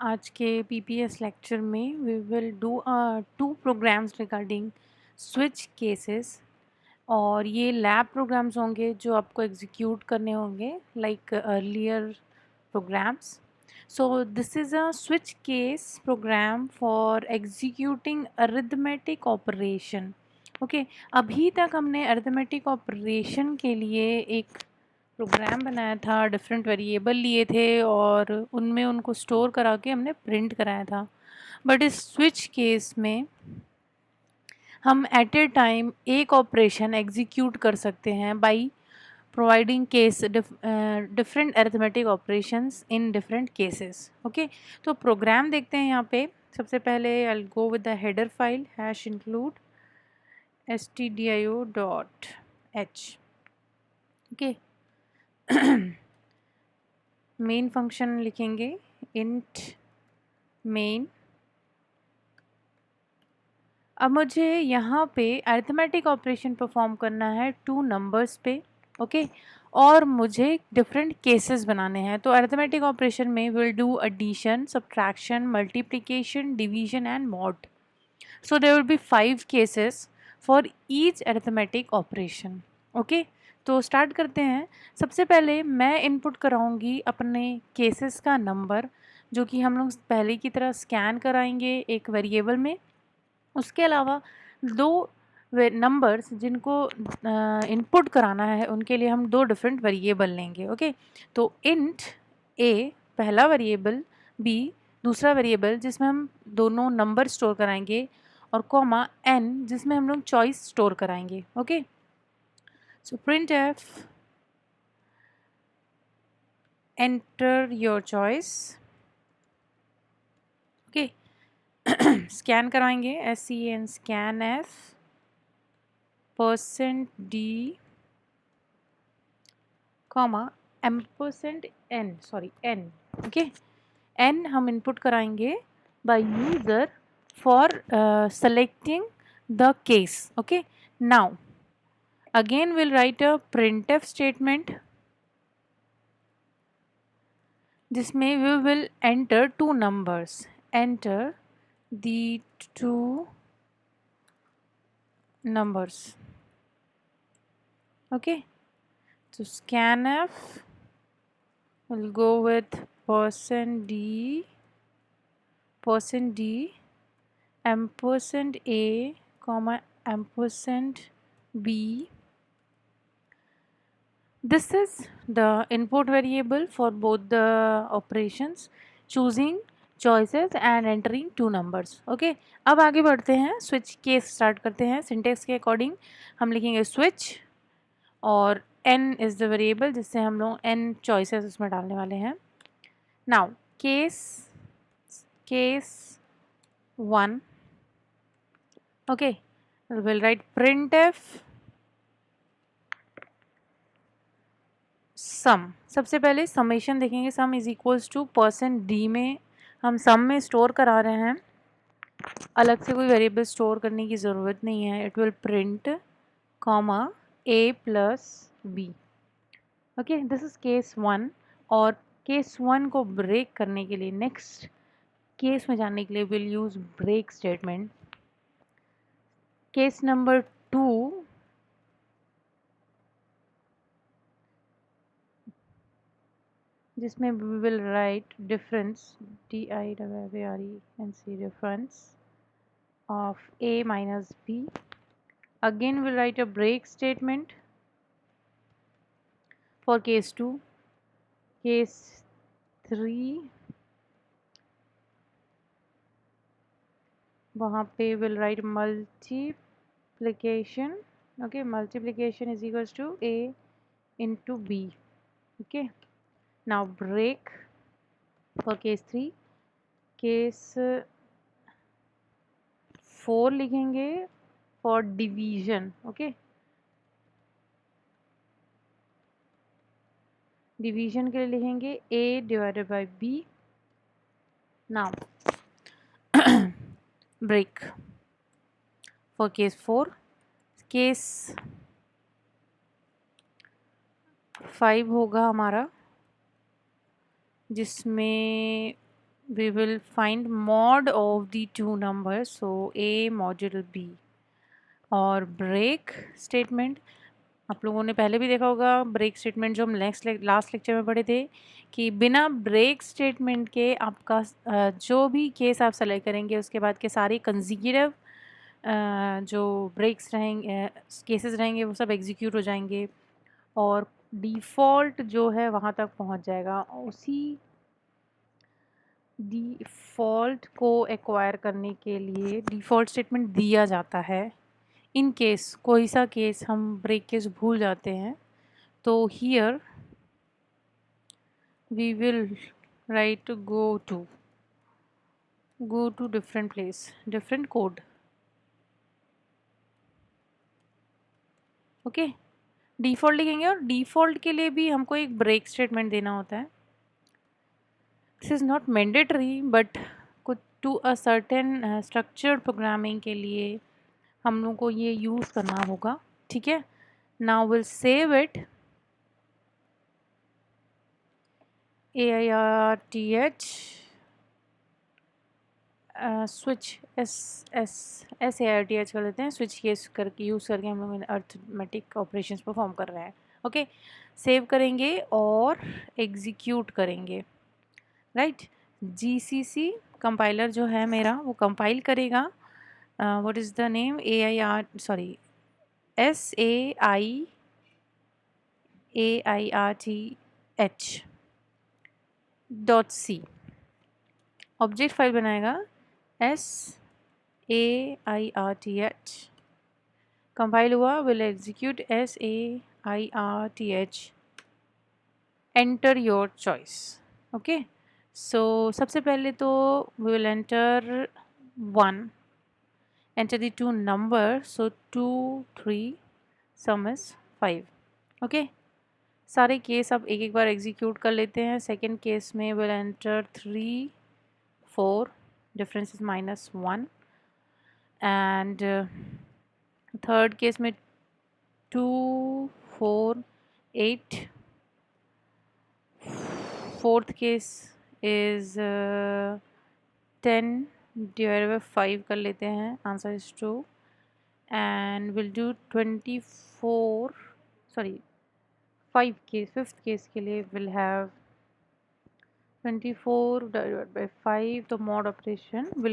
आज के PPS lecture में we will do two programs regarding switch cases. और ये लैब प्रोग्राम्स होंगे जो आपको एग्जीक्यूट करने होंगे like earlier programs. So this is a switch case program for executing arithmetic operation. Okay, अभी तक हमने अरिथमेटिक ऑपरेशन के लिए एक प्रोग्राम बनाया था, डिफरेंट वेरिएबल लिए थे और उनमें उनको स्टोर करा के हमने प्रिंट कराया था. बट इस स्विच केस में हम एट ए टाइम एक ऑपरेशन एग्जीक्यूट कर सकते हैं by providing case different arithmetic operations in different cases. Okay, तो प्रोग्राम देखते हैं यहाँ पे. सबसे पहले I will go with the header file #include stdio.h. Okay, main function लिखेंगे इंट मेन. अब मुझे यहाँ पे अरिथमेटिक ऑपरेशन परफॉर्म करना है टू नंबर्स पे. ओके, और मुझे डिफरेंट केसेस बनाने हैं. तो अरिथमेटिक ऑपरेशन में will do addition, subtraction, multiplication, division and mod. So there will be 5 cases for each arithmetic operation. Okay, तो स्टार्ट करते हैं. सबसे पहले मैं इनपुट कराऊंगी अपने केसेस का नंबर, जो कि हम लोग पहले की तरह स्कैन कराएंगे एक वेरिएबल में. उसके अलावा दो नंबर्स जिनको इनपुट कराना है उनके लिए हम दो डिफरेंट वेरिएबल लेंगे. ओके, तो इंट ए पहला वेरिएबल, बी दूसरा वेरिएबल जिसमें हम दोनों नंबर स्टोर कराएंगे, और कॉमा एन जिसमें हम लोग चॉइस स्टोर कराएंगे. Okay, so print F enter your choice. Okay, scan करवाएंगे SCN scan F %d comma %n n. Okay, n हम इनपुट कराएंगे by user for selecting the case. Okay, now again we'll write a printf statement जिसमें we will enter two numbers. Enter the two numbers. Okay, so scanf will go with %d %a comma %b. This is the input variable for both the operations, choosing choices and entering two numbers. Okay, अब आगे बढ़ते हैं, switch case start करते हैं. Syntax के according हम लिखेंगे switch और n इज़ द वेरिएबल जिससे हम लोग n चॉइसेस उसमें डालने वाले हैं. Now case 1. Okay, will write printf sum. सबसे पहले समेशन देखेंगे. Sum is equals to %d में हम सम में स्टोर करा रहे हैं, अलग से कोई वेरिएबल स्टोर करने की ज़रूरत नहीं है. It will print comma a plus b. Okay, this is case 1. और केस 1 को ब्रेक करने के लिए, नेक्स्ट केस में जाने के लिए will use break statement. Case number 2 जिसमें we will write difference, DIFFERENCE, difference of a minus b. Again we'll write a break statement for case 2. Case 3 वहाँ पे we'll write multiplication. Okay, multiplication is equals to a into b. Okay, now break for case 3. Case 4 लिखेंगे for division. Okay, division के लिए लिखेंगे a divided by b. Now break for case 4. Case 5 होगा हमारा, जिसमें we will find mod of the two numbers, so a modulo b. और break statement आप लोगों ने पहले भी देखा होगा, ब्रेक स्टेटमेंट जो हम लास्ट लेक्चर में पढ़े थे कि बिना ब्रेक स्टेटमेंट के आपका जो भी केस आप सेलेक्ट करेंगे उसके बाद के सारे कंसेक्यूटिव जो ब्रेक्स रहेंगे, केसेस रहेंगे, वो सब एग्जीक्यूट हो जाएंगे और डिफ़ॉल्ट जो है वहाँ तक पहुँच जाएगा। उसी डिफ़ॉल्ट को एक्वायर करने के लिए डिफ़ॉल्ट स्टेटमेंट दिया जाता है। इन केस कोई सा केस हम ब्रेक केस भूल जाते हैं तो here we will write go to different place, different code. Okay, default लिखेंगे और डिफ़ॉल्ट के लिए भी हमको एक ब्रेक स्टेटमेंट देना होता है। This is not mandatory but कुछ to a certain structured programming के लिए हम लोग को ये यूज़ करना होगा। ठीक है, now will save it AIRTH switch SARTH कर लेते हैं। स्विच केस करके यूज़ करके हम लोग अर्थमेटिक ऑपरेशंस परफॉर्म कर रहे हैं। ओके, सेव करेंगे और एग्जीक्यूट करेंगे। राइट, GCC कंपाइलर जो है मेरा वो कंपाइल करेगा। What is the name, SAIRTH.c object file बनाएगा SAIRTH, कंपाइल हुआ, will execute SAIRTH, enter your choice. Okay, so सबसे पहले तो we will enter 1, enter the two numbers, so 2 3 sum is 5. Okay, सारे केस अब एक एक बार एग्जीक्यूट कर लेते हैं। सेकेंड केस में will enter 3 4, difference is -1 and third case में 2 4 8, fourth case is 10 divided by 5 कर लेते हैं, answer is 2 and we'll do 24, sorry 5th case के लिए we'll have 24 divided by 5, तो mod operation will